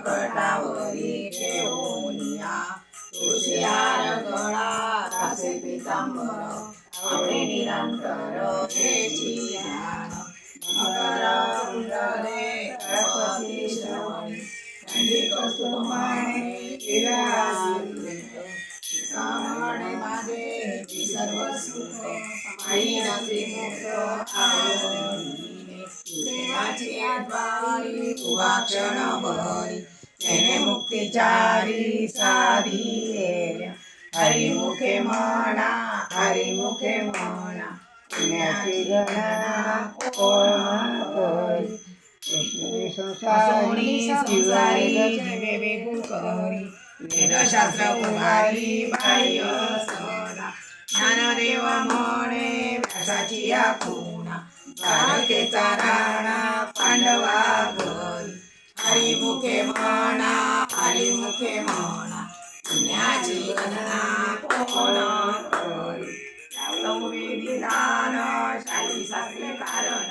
मकटावरी घेऊनिया तुळशी हार गळा रासे पितांबर आवडे निरंतर हेची ध्यान मकर कुंडले गणपती श्रवणी थंडी कौस्तुभमाने कामणे माझे सर्व सुख आई नसे मोठ आवडीने देवाची आठवारी उभा क्षणभरी तेने मुक्तिचारी साधिले हरिमुखे म्हणा हरिमुखे म्हणा पुण्याची गणना कोण करी संसारी जीवे वेगू करी वेदशास्त्र कुमारी बाह्य सदा ज्ञानदेव म्हणे व्यासाची या खुणा द्वारकेचा राणा पांडवा घरी हरिमुखे म्हणा हरिमुखे म्हणा पुण्याची गणना कोण करी वेदी दान शाही शास्त्रे कारण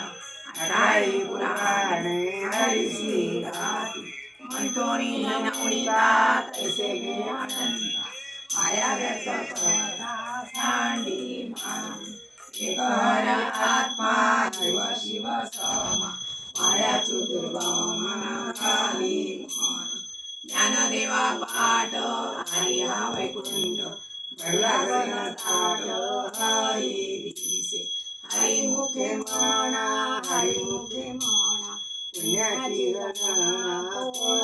हराई पुराणे हरिसी गाती मंतोणी नवनीता तैसे गे आनंदा माया व्यक्त करता सांडी मान एक हर आत्मा शिव शिव समा माया दुर्गम खाली मन ज्ञानदेवा पाठ हरी हा वैकुंठ भरला ताट हरी दिसे हरिमुखे म्हणा हरिमुखे म्हणा पुण्याची गणना कोण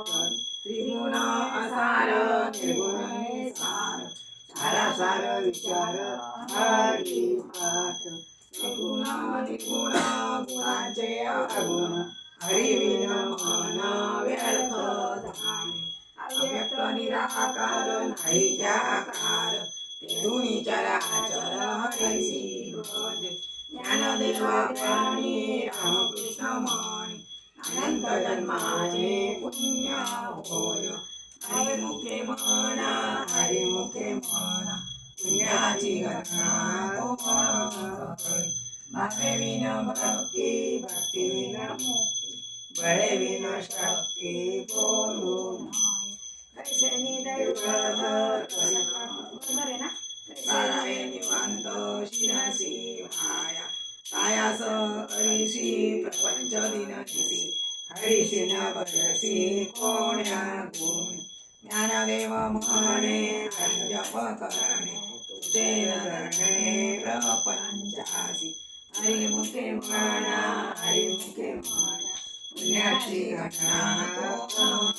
करी त्रिगुण असार निर्गुण सार सारा सार विचार हरी पाठ सगुण निर्गुण गुणांचे अवगुण हरी विन मन व्यर्थ धाने अव्यक्त निराकार नाही त्याकार तेथून चराचर हरिसी भज ज्ञानदेवा प्राणी रामकृष्ण मणी अनंत जन्माचे पुण्य होय हरिमुखे म्हणा हरिमुखे म्हणा पुण्याची गणना कोण करी भावे विन भक्ती भक्ती विन मुक्ती बळे विन शक्ती बोलू नाही कैसे निदैवत सारावे निवांत शिरसी माया कायास करीशी प्रपंच दिनशी हरिशी न बरसी कोण्या गुण ज्ञानदेव म्हणे हरिजप करणे तुझे धरणे प्रपंचासी हरिमुखे म्हणा हरिमुखे म्हणा पुण्याची गणना कोण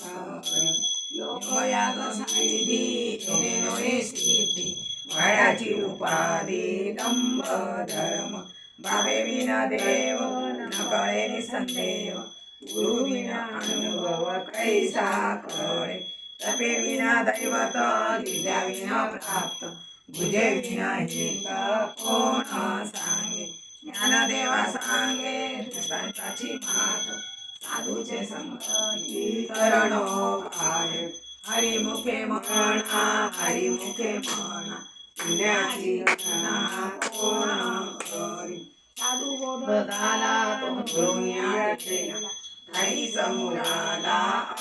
करी योगयाग सिद्धी योगे सिद्धी वयाची उपाधी दंभ धर्म भावे विन देव न कळे निसंदेव गुरु विन अनुभव कैसा कळे तपे विना दैवत दिव्या विना प्राप्त भुजे विना हित कोण सांगे ज्ञानदेवा सांगे दुष्टांची मात साधूचे संगती करणोपाय हरिमुखे म्हणा हरिमुखे म्हणा पुण्याची गणना कोण करी साधू बोधला तो दुनिया केला काही समुराला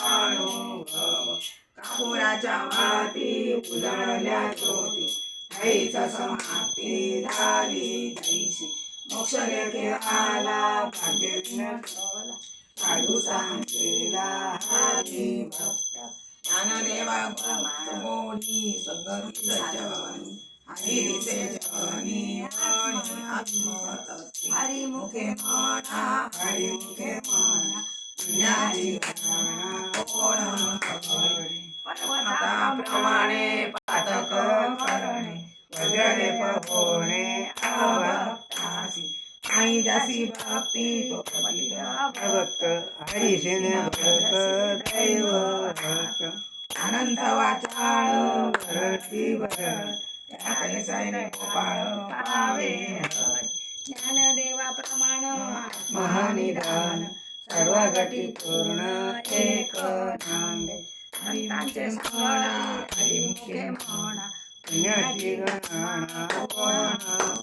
अनुभव कापुराच्या वाती उजळल्या ज्योती काहीच समाप्ती झाली जैशी मोक्ष लेखे आला भाग्य साधू सांगेला हरी भक्त ज्ञानदेवा गोडी संगती सज्जनी हरी दिसे जनी आणि आत्मतत्वे हरिमुखे म्हणा हरिमुखे म्हणा पुण्याची गणना कोण करी पर्वताप्रमाणे पातक करणे वज्रलेप होणे अभक्तासी आई दासी भक्ती तो भक्त हरिसेन भक्त दैवत अनंत वाचाळ भरती भर त्या कैसाने गोपाळ पावे ज्ञानदेवा प्रमाण महानिधान सर्व गटी पूर्ण एक नांदे संतांचे म्हणा हरिमुखे म्हणा पुण्याची गणना कोण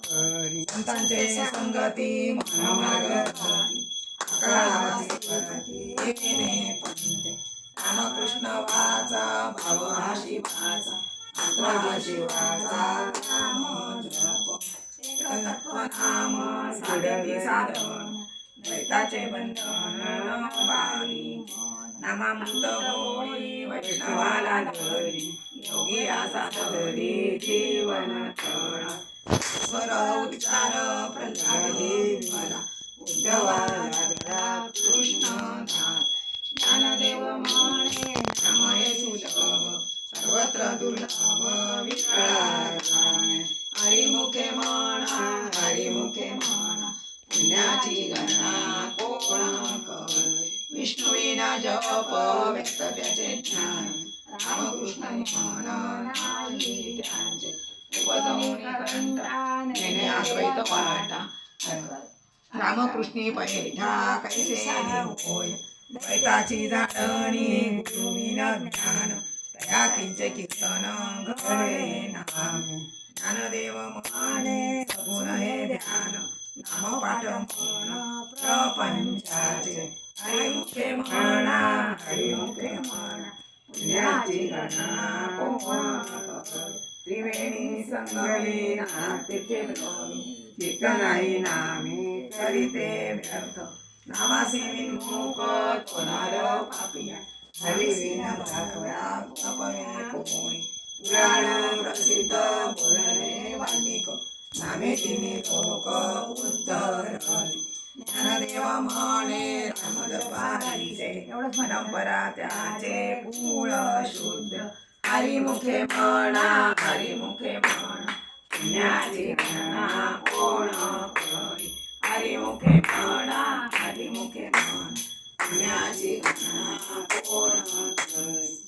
करी संतांचे संगती मनमार्गती अकळावासी पंथे रामकृष्ण वाचा भाव हा शिवाचा मंत्र हा शिवाचा नाम जप एकतत्व नाम साधिती साधन द्वैताचे बंधन बारी नामामृत गोळी वैष्णवाला धरी योगी असा धरी जीवन तळा स्वर उच्चार प्रल्हादी मला उद्धवाला लागला कृष्ण ज्ञानदेव म्हणे नामये सुलभ सर्वत्र दुर्लभ विरळा हरिमुखे म्हणा हरिमुखे म्हणा पुण्याची गणना कोण कर विष्णुविना जप व्यक्त त्याचे ज्ञान रामकृष्ण म्हण नाही त्यांचे उपजवणी कंटा नेणे अद्वैत वाटा रामकृष्णी पैठा कैसे होय द्वैताची झाडणी गुरुविना ज्ञान तया किंचे कीर्तन घडे नाम ज्ञानदेव म्हणे सगुण हे ध्यान नाम पाठ म्हण प्रपंचाचे हरिमुखे म्हणा हरिमुखे म्हणा पुण्याची गणना कोण कर त्रिवेणी संगमी नातीर्थे भ्रमी चित्त नाही नामी करीते व्यर्थ नामासी विन्मुख होणार पापिया हरिविन भागव्या अपमे कोणी पुराण प्रसिद्ध बोलले वाल्मिक नामे तिने लोक उद्धरली ज्ञानदेव म्हणे रामजपारीचे परंपरा त्याचे कुळ शुद्ध हरिमुखे म्हणा हरिमुखे म्हणा पुण्याची गणना कोण करी हरिमुखे म्हणा हरिमुखे म्हणा पुण्याची गणना कोण करी